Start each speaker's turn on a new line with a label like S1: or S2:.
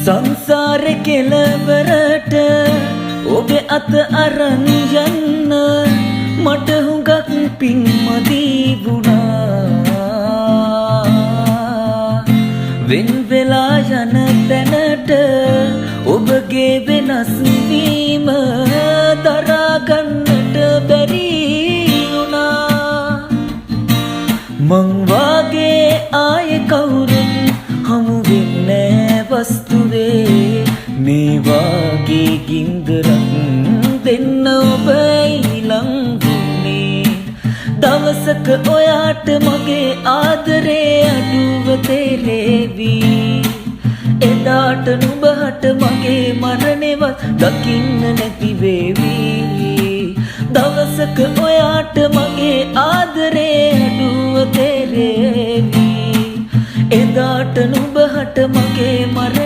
S1: සංසාරේ කෙලවරට ඔබේ අත අරන් යන්න මට හුඟක් පින්මදී වුණා. වෙන් වෙලා යන තැනට ඔබගේ වෙනස් වීම දරා ගන්නට බැරි වුණා. මං වාගේ ආයේ කවුරුත් හමු වෙන්නේ වස්තුවේ මේ වාගේ ගින්දරක් දෙන්න ඔබ ඊළඟුනේ. දවසක ඔයාට මගේ ආදරේ අඩුව තේරෙවි. එදාට නුඹහට මගේ මරණෙවත් දකින්න නැති වේවි. දවසක ඔයාට මගේ ආදරේ අඩුව තේරෙවි. එදාට නුඹහට මගේ මරණ